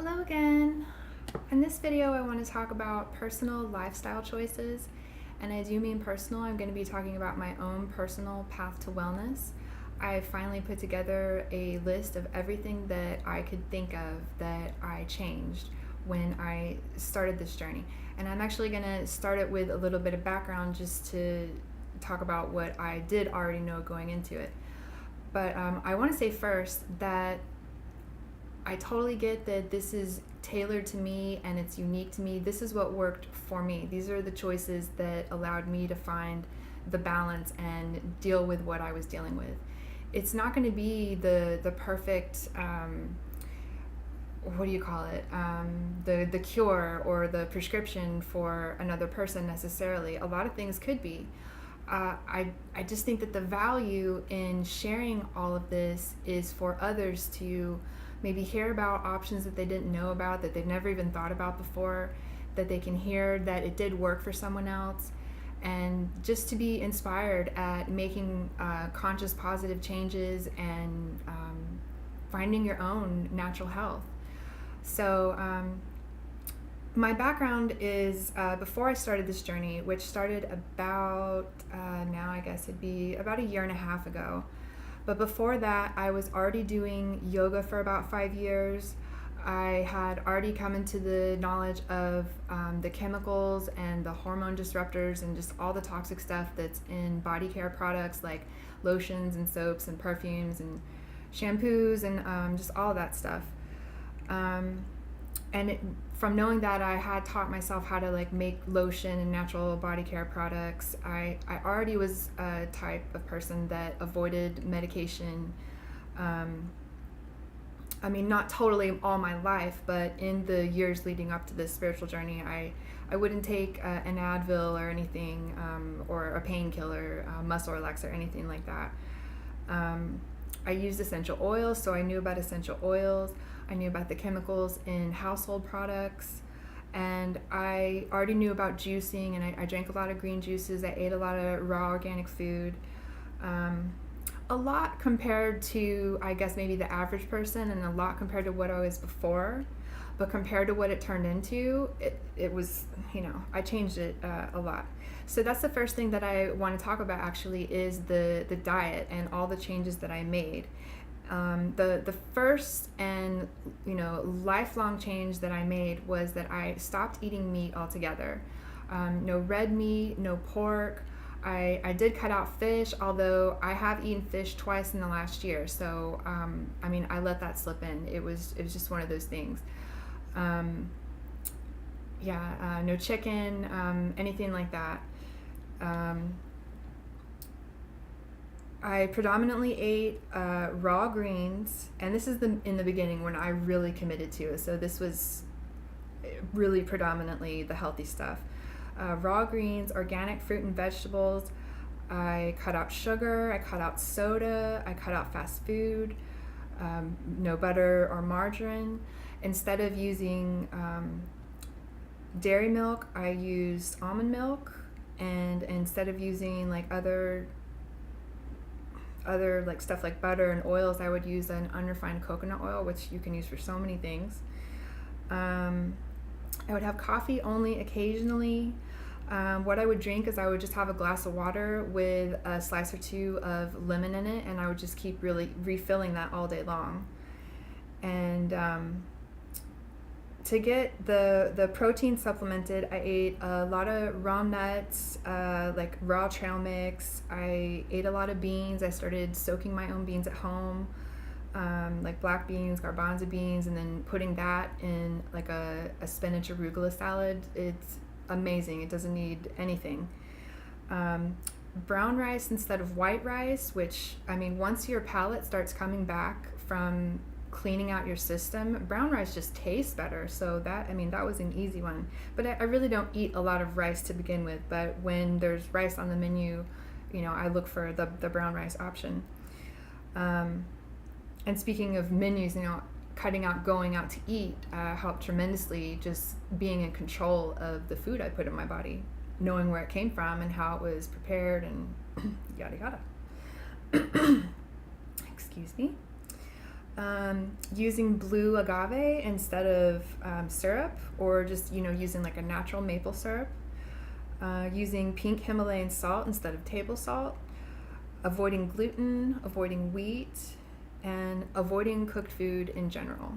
Hello again. In this video I want to talk about personal lifestyle choices, and I do mean personal. I'm going to be talking about my own personal path to wellness. I finally put together a list of everything that I could think of that I changed when I started this journey. And I'm actually going to start it with a little bit of background just to talk about what I did already know going into it. But I want to say first that I totally get that this is tailored to me and it's unique to me. This is what worked for me. These are the choices that allowed me to find the balance and deal with what I was dealing with. It's not going to be the perfect, what do you call it? The cure or the prescription for another person necessarily. A lot of things could be. I just think that the value in sharing all of this is for others to maybe hear about options that they didn't know about, that they've never even thought about before, that they can hear that it did work for someone else, and just to be inspired at making conscious positive changes and finding your own natural health. So my background is before I started this journey, which started about now I guess it'd be about a year and a half ago. But before that, I was already doing yoga for about 5 years. I had already come into the knowledge of the chemicals and the hormone disruptors and just all the toxic stuff that's in body care products like lotions and soaps and perfumes and shampoos and just all of that stuff. From knowing that, I had taught myself how to make lotion and natural body care products. I already was a type of person that avoided medication. Not totally all my life, but in the years leading up to this spiritual journey, I wouldn't take an Advil or anything, or a painkiller, muscle relaxer or anything like that. I used essential oils, so I knew about essential oils. I knew about the chemicals in household products, and I already knew about juicing, and I drank a lot of green juices. I ate a lot of raw organic food, a lot compared to, I guess, maybe the average person, and a lot compared to what I was before. But compared to what it turned into, it was, I changed it a lot. So that's the first thing that I want to talk about actually is the diet and all the changes that I made. The first and lifelong change that I made was that I stopped eating meat altogether. No red meat, no pork. I did cut out fish, although I have eaten fish twice in the last year. So I let that slip in. It was just one of those things. No chicken, anything like that. I predominantly ate raw greens, and this is in the beginning when I really committed to it. So this was really predominantly the healthy stuff. Raw greens, organic fruit and vegetables. I cut out sugar, I cut out soda, I cut out fast food, no butter or margarine. Instead of using dairy milk, I used almond milk, and instead of using other stuff like butter and oils, I would use an unrefined coconut oil, which you can use for so many things. I would have coffee only occasionally. What I would drink is I would just have a glass of water with a slice or two of lemon in it, and I would just keep really refilling that all day long. And to get the protein supplemented, I ate a lot of raw nuts, like raw trail mix. I ate a lot of beans. I started soaking my own beans at home, like black beans, garbanzo beans, and then putting that in a spinach arugula salad. It's amazing. It doesn't need anything. Brown rice instead of white rice, which, once your palate starts coming back from cleaning out your system, brown rice just tastes better. So that was an easy one. But I really don't eat a lot of rice to begin with, but when there's rice on the menu, I look for the brown rice option. And speaking of menus, cutting out going out to eat helped tremendously, just being in control of the food I put in my body, knowing where it came from and how it was prepared and yada yada. Excuse me. Using blue agave instead of syrup, or just using like a natural maple syrup. Using pink Himalayan salt instead of table salt. Avoiding gluten, avoiding wheat, and avoiding cooked food in general.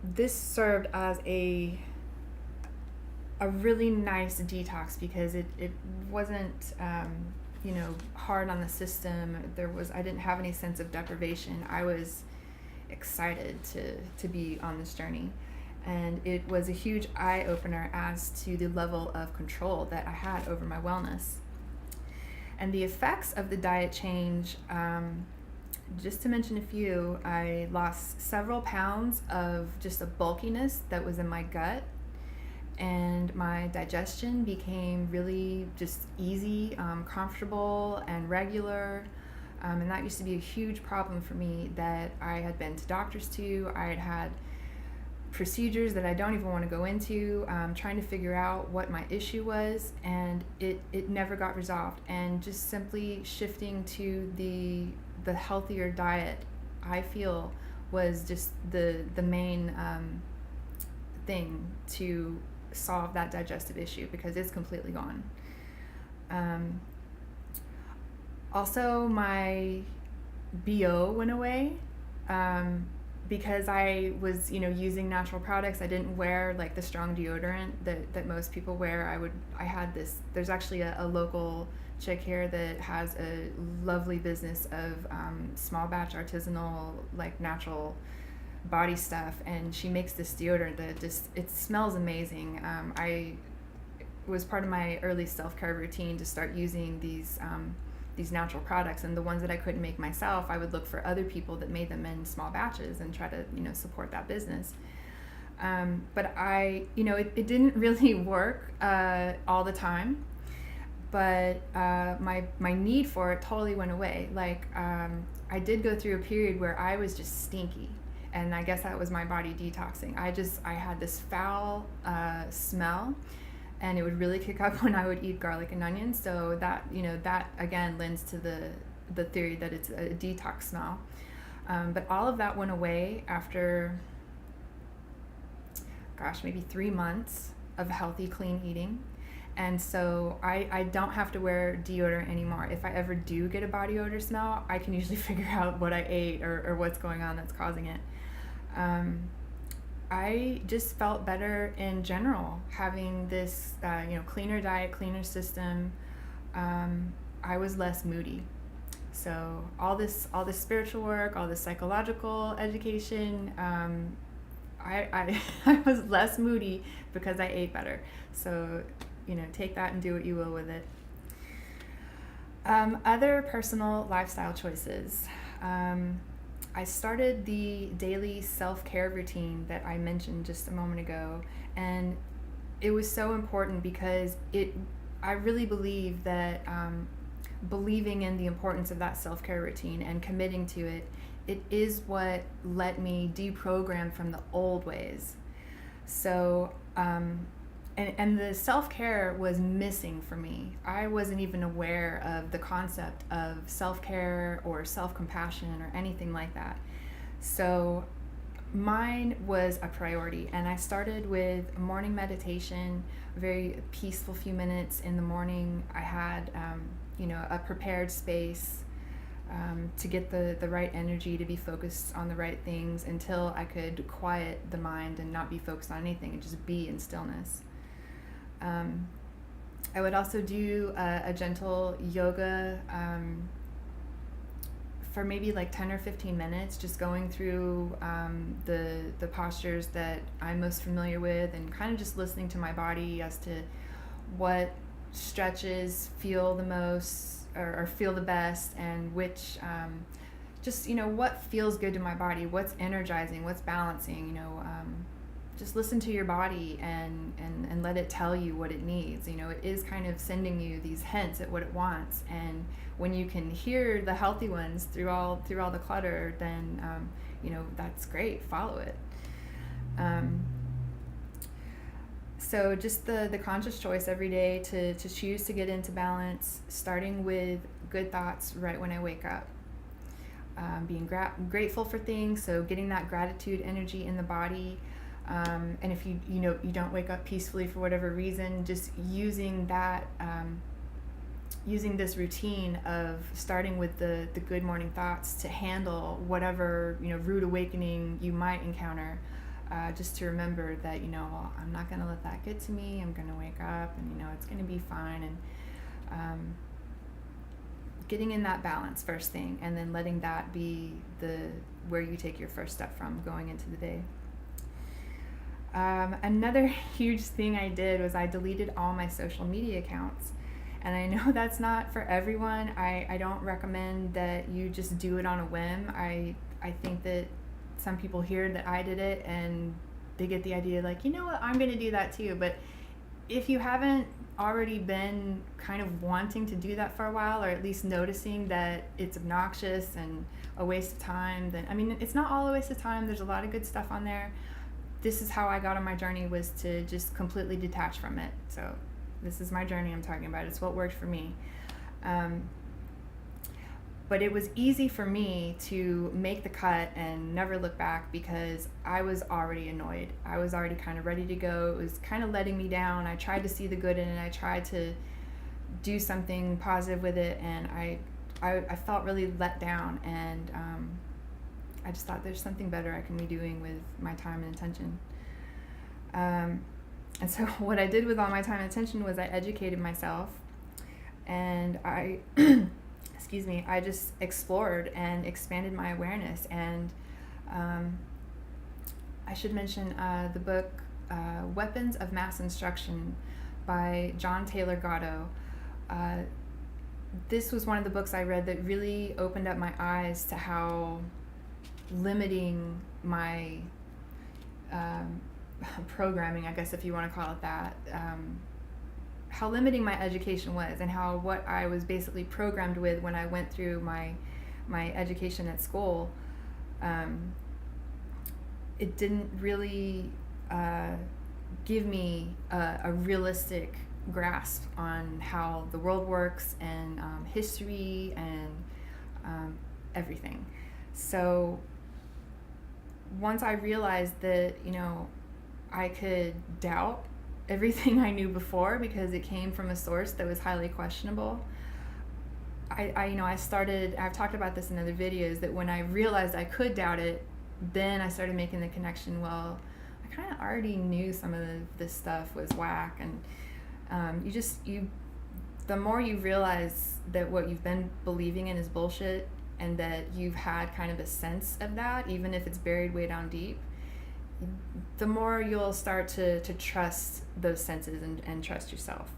This served as a really nice detox because it wasn't hard on the system. I didn't have any sense of deprivation. I was excited to be on this journey, and it was a huge eye-opener as to the level of control that I had over my wellness. And the effects of the diet change, just to mention a few, I lost several pounds of just a bulkiness that was in my gut, and my digestion became really just easy, comfortable, and regular. And that used to be a huge problem for me that I had been to doctors to. I had had procedures that I don't even want to go into, trying to figure out what my issue was, and it never got resolved. And just simply shifting to the healthier diet, I feel, was just the main thing to solve that digestive issue, because it's completely gone. Also, my BO went away. Because I was, using natural products. I didn't wear like the strong deodorant that most people wear. There's actually a local chick here that has a lovely business of small batch artisanal, like natural body stuff, and she makes this deodorant that it smells amazing. It was part of my early self-care routine to start using these natural products, and the ones that I couldn't make myself, I would look for other people that made them in small batches and try to support that business. But it didn't really work all the time, but my need for it totally went away. Like I did go through a period where I was just stinky, and I guess that was my body detoxing. I had this foul smell, and it would really kick up when I would eat garlic and onions. So that again lends to the theory that it's a detox smell. But all of that went away after, maybe 3 months of healthy, clean eating. And so I don't have to wear deodorant anymore. If I ever do get a body odor smell, I can usually figure out what I ate or what's going on that's causing it. I just felt better in general, having this cleaner diet, cleaner system. I was less moody. So all this spiritual work, all this psychological education, I was less moody because I ate better. So take that and do what you will with it. Other personal lifestyle choices. I started the daily self-care routine that I mentioned just a moment ago, and it was so important because I really believe that believing in the importance of that self-care routine and committing to it is what let me deprogram from the old ways. So and the self-care was missing for me. I wasn't even aware of the concept of self-care or self-compassion or anything like that. So mine was a priority, and I started with morning meditation, a very peaceful few minutes in the morning. I had a prepared space to get the right energy, to be focused on the right things until I could quiet the mind and not be focused on anything and just be in stillness. I would also do a gentle yoga for maybe like 10 or 15 minutes, just going through the postures that I'm most familiar with, and kind of just listening to my body as to what stretches feel the most or feel the best, and which what feels good to my body, what's energizing, what's balancing. Just listen to your body and let it tell you what it needs. It is kind of sending you these hints at what it wants, and when you can hear the healthy ones through all the clutter, then that's great. Follow it. So just the conscious choice every day to choose to get into balance, starting with good thoughts right when I wake up. being grateful for things, so getting that gratitude energy in the body. And if you don't wake up peacefully for whatever reason, just using that, using this routine of starting with the good morning thoughts to handle whatever rude awakening you might encounter. Just to remember that well, I'm not going to let that get to me. I'm going to wake up, and it's going to be fine. And getting in that balance first thing, and then letting that be where you take your first step from going into the day. Another huge thing I did was I deleted all my social media accounts. And I know that's not for everyone. I don't recommend that you just do it on a whim. I think that some people hear that I did it and they get the idea like, what, I'm going to do that too. But if you haven't already been kind of wanting to do that for a while, or at least noticing that it's obnoxious and a waste of time, then, it's not all a waste of time. There's a lot of good stuff on there. This is how I got on my journey, was to just completely detach from it. So this is my journey I'm talking about. It's what worked for me. But it was easy for me to make the cut and never look back, because I was already annoyed. I was already kind of ready to go. It was kind of letting me down. I tried to see the good in it. I tried to do something positive with it, and I felt really let down. And I just thought there's something better I can be doing with my time and attention. And so what I did with all my time and attention was I educated myself, and I I just explored and expanded my awareness. And I should mention the book Weapons of Mass Instruction by John Taylor Gatto. This was one of the books I read that really opened up my eyes to how limiting my programming, I guess if you want to call it that, how limiting my education was, and how what I was basically programmed with when I went through my education at school, it didn't really give me a realistic grasp on how the world works, and history, and everything. So once I realized that, I could doubt everything I knew before because it came from a source that was highly questionable, I've talked about this in other videos, that when I realized I could doubt it, then I started making the connection, well, I kind of already knew some of this stuff was whack. And the more you realize that what you've been believing in is bullshit, and that you've had kind of a sense of that, even if it's buried way down deep, the more you'll start to trust those senses and trust yourself.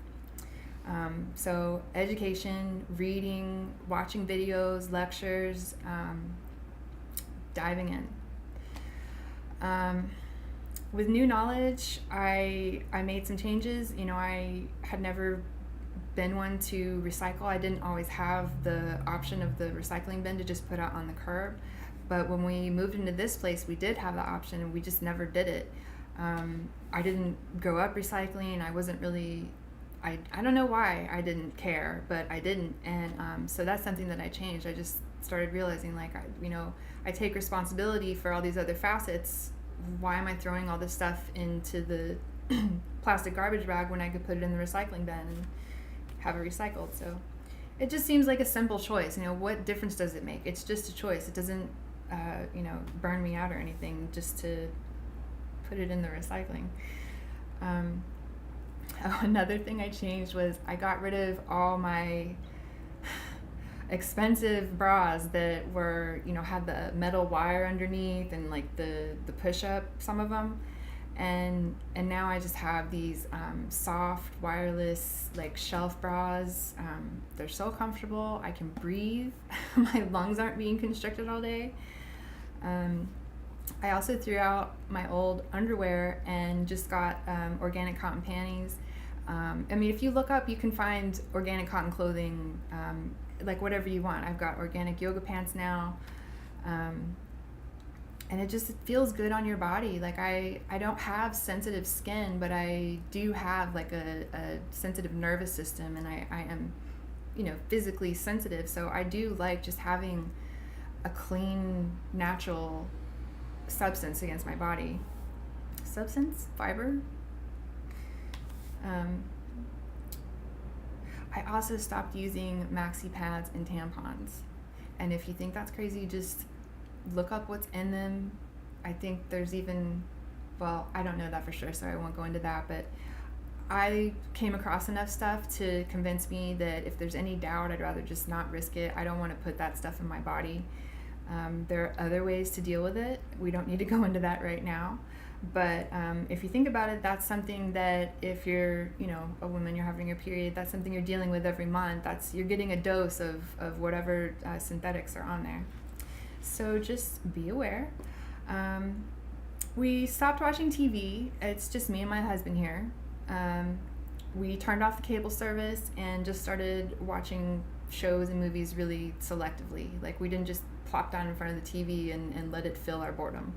So education, reading, watching videos, lectures, diving in. With new knowledge, I made some changes. I had never been one to recycle. I didn't always have the option of the recycling bin to just put out on the curb. But when we moved into this place, we did have the option, and we just never did it. I didn't grow up recycling. I wasn't really, I don't know why I didn't care, but I didn't. And so that's something that I changed. I just started realizing, like, I take responsibility for all these other facets. Why am I throwing all this stuff into the plastic garbage bag when I could put it in the recycling bin and have it recycled? So it just seems like a simple choice. What difference does it make? It's just a choice. It doesn't burn me out or anything just to put it in the recycling. Another thing I changed was I got rid of all my expensive bras that were, had the metal wire underneath and like the push-up, some of them. And now I just have these soft, wireless, like shelf bras. They're so comfortable. I can breathe. My lungs aren't being constricted all day. I also threw out my old underwear and just got organic cotton panties. If you look up, you can find organic cotton clothing, like whatever you want. I've got organic yoga pants now. And it just feels good on your body. Like I don't have sensitive skin, but I do have like a sensitive nervous system, and I am, physically sensitive. So I do like just having a clean, natural substance against my body. Substance? Fiber? I also stopped using maxi pads and tampons. And if you think that's crazy, just look up what's in them. I think there's even, well, I don't know that for sure, so I won't go into that, but I came across enough stuff to convince me that if there's any doubt, I'd rather just not risk it. I don't want to put that stuff in my body. There are other ways to deal with it. We don't need to go into that right now. But if you think about it, that's something that if you're, a woman, you're having your period, that's something you're dealing with every month. You're getting a dose of whatever synthetics are on there. So just be aware. We stopped watching TV. It's just me and my husband here. We turned off the cable service and just started watching shows and movies really selectively. Like, we didn't just plop down in front of the TV and let it fill our boredom.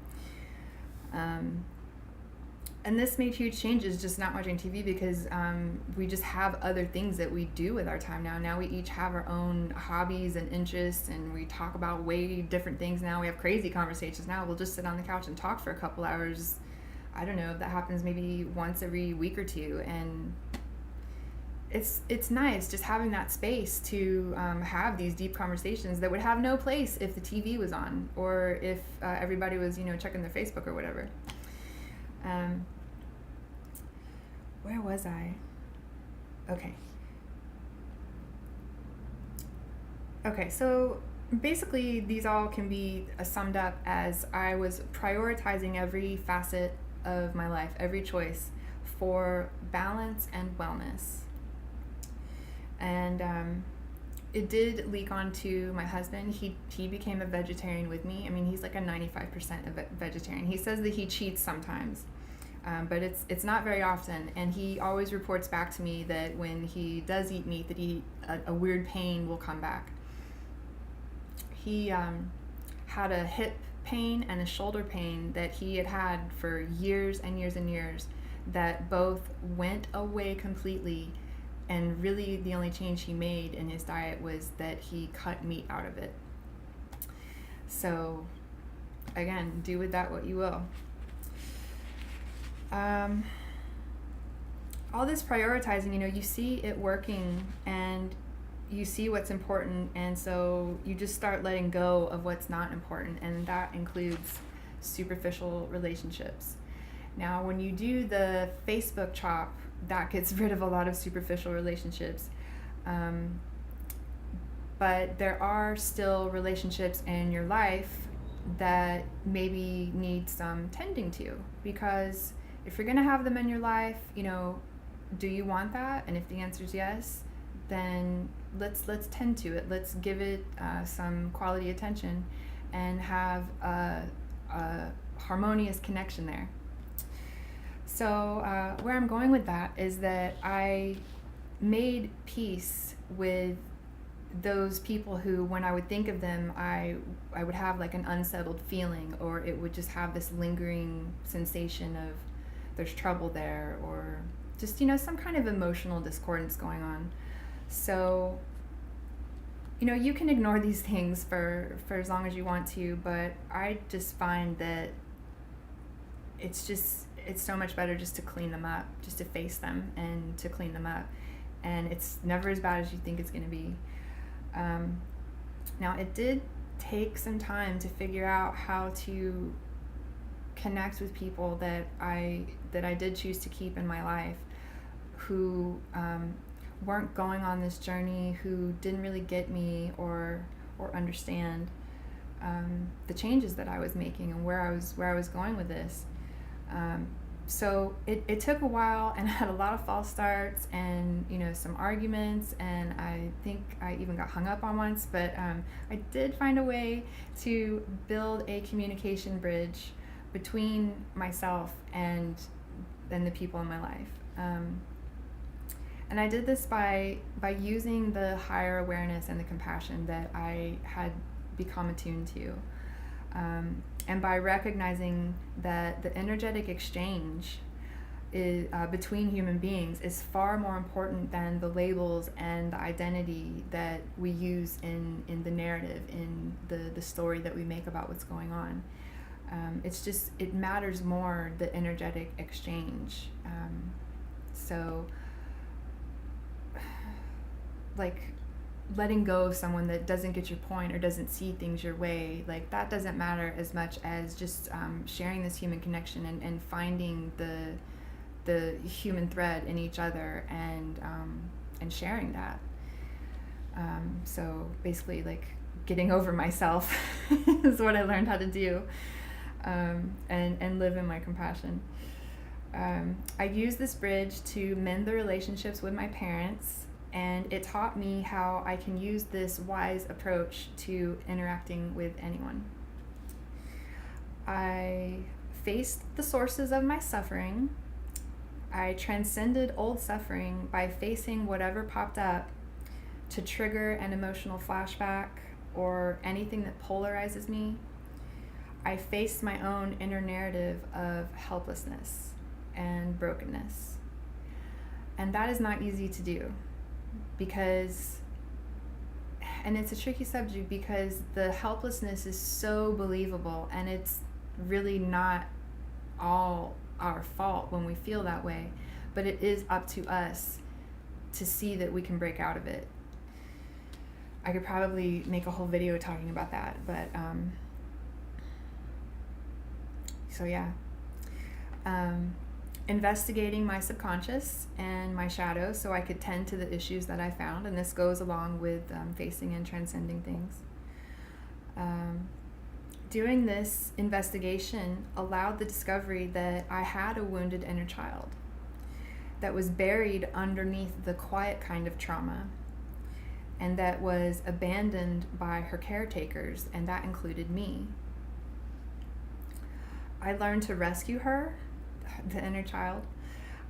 And this made huge changes, just not watching TV, because we just have other things that we do with our time now. Now we each have our own hobbies and interests, and we talk about way different things now. We have crazy conversations now. We'll just sit on the couch and talk for a couple hours. I don't know, that happens maybe once every week or two, and it's nice just having that space to have these deep conversations that would have no place if the TV was on, or if everybody was checking their Facebook or whatever. Where was I? Okay, so basically these all can be summed up as I was prioritizing every facet of my life, every choice, for balance and wellness. And it did leak onto my husband. He became a vegetarian with me. I mean, he's like a 95% of vegetarian. He says that he cheats sometimes, but it's not very often. And he always reports back to me that when he does eat meat, that a weird pain will come back. He had a hip pain and a shoulder pain that he had for years and years and years, that both went away completely. And really the only change he made in his diet was that he cut meat out of it. So again, do with that what you will. All this prioritizing, you see it working and you see what's important, and so you just start letting go of what's not important, and that includes superficial relationships. Now, when you do the Facebook chop, that gets rid of a lot of superficial relationships. But there are still relationships in your life that maybe need some tending to, because if you're going to have them in your life, do you want that? And if the answer is yes, then let's tend to it. Let's give it some quality attention and have a harmonious connection there. So where I'm going with that is that I made peace with those people who, when I would think of them, I would have like an unsettled feeling, or it would just have this lingering sensation of there's trouble there, or just some kind of emotional discordance going on. So you can ignore these things for as long as you want to, but I just find that it's so much better just to clean them up, just to face them and to clean them up. And it's never as bad as you think it's going to be. Now, it did take some time to figure out how to connect with people that I did choose to keep in my life, who weren't going on this journey, who didn't really get me or understand the changes that I was making and where I was going with this. So it took a while, and I had a lot of false starts and some arguments, and I think I even got hung up on once, but I did find a way to build a communication bridge between myself and the people in my life. And I did this by using the higher awareness and the compassion that I had become attuned to. And by recognizing that the energetic exchange between human beings is far more important than the labels and the identity that we use in the narrative, in the story that we make about what's going on. It matters more, the energetic exchange. So, like, letting go of someone that doesn't get your point or doesn't see things your way, like, that doesn't matter as much as just sharing this human connection and finding the human thread in each other and sharing that. So basically, like, getting over myself is what I learned how to do, and live in my compassion. I used this bridge to mend the relationships with my parents, and it taught me how I can use this wise approach to interacting with anyone. I faced the sources of my suffering. I transcended old suffering by facing whatever popped up to trigger an emotional flashback or anything that polarizes me. I faced my own inner narrative of helplessness and brokenness. And that is not easy to do, and it's a tricky subject because the helplessness is so believable, and it's really not all our fault when we feel that way, but it is up to us to see that we can break out of it. I could probably make a whole video talking about that, but so yeah. Investigating my subconscious and my shadow so I could tend to the issues that I found, and this goes along with facing and transcending things. Doing this investigation allowed the discovery that I had a wounded inner child that was buried underneath the quiet kind of trauma, and that was abandoned by her caretakers, and that included me. I learned to rescue her, the inner child.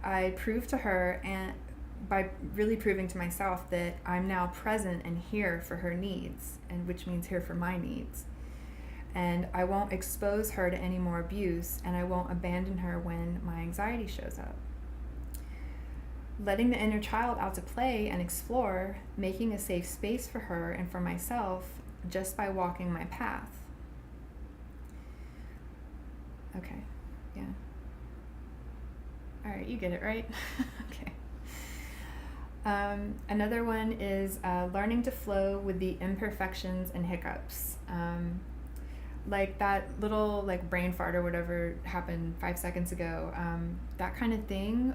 I proved to her, and by really proving to myself, that I'm now present and here for her needs, and which means here for my needs. And I won't expose her to any more abuse, and I won't abandon her when my anxiety shows up. Letting the inner child out to play and explore, making a safe space for her and for myself just by walking my path. Okay, yeah. All right, you get it, right? Okay. Another one is learning to flow with the imperfections and hiccups. Like that little brain fart or whatever happened 5 seconds ago. That kind of thing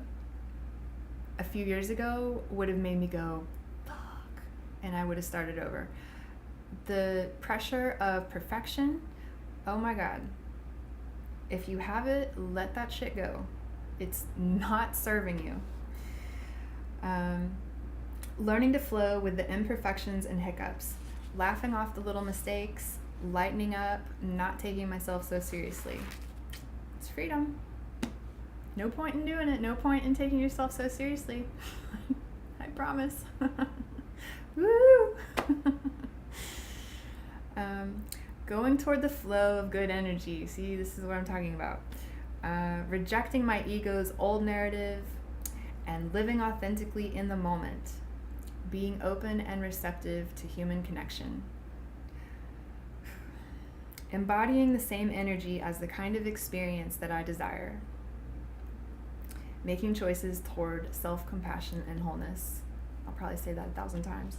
a few years ago would have made me go, fuck, and I would have started over. The pressure of perfection, oh my God. If you have it, let that shit go. It's not serving you. Learning to flow with the imperfections and hiccups, laughing off the little mistakes, lightening up, not taking myself so seriously. It's freedom. No point in doing it. No point in taking yourself so seriously. I promise. Woo! Going toward the flow of good energy. See, this is what I'm talking about. Rejecting my ego's old narrative and living authentically in the moment. Being open and receptive to human connection. Embodying the same energy as the kind of experience that I desire. Making choices toward self-compassion and wholeness. I'll probably say that 1,000 times.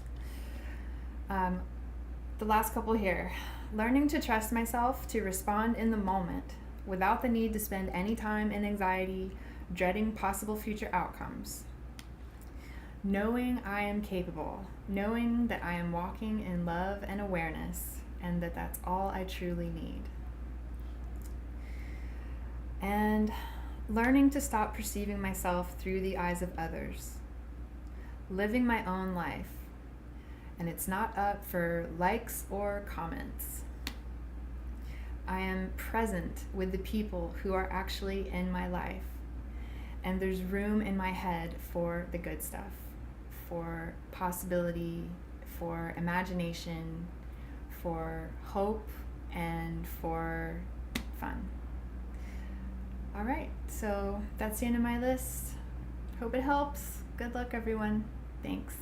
The last couple here. Learning to trust myself to respond in the moment without the need to spend any time in anxiety, dreading possible future outcomes. Knowing I am capable. Knowing that I am walking in love and awareness, and that that's all I truly need. And learning to stop perceiving myself through the eyes of others. Living my own life. And it's not up for likes or comments. I am present with the people who are actually in my life. And there's room in my head for the good stuff, for possibility, for imagination, for hope, and for fun. All right, so that's the end of my list. Hope it helps. Good luck, everyone. Thanks.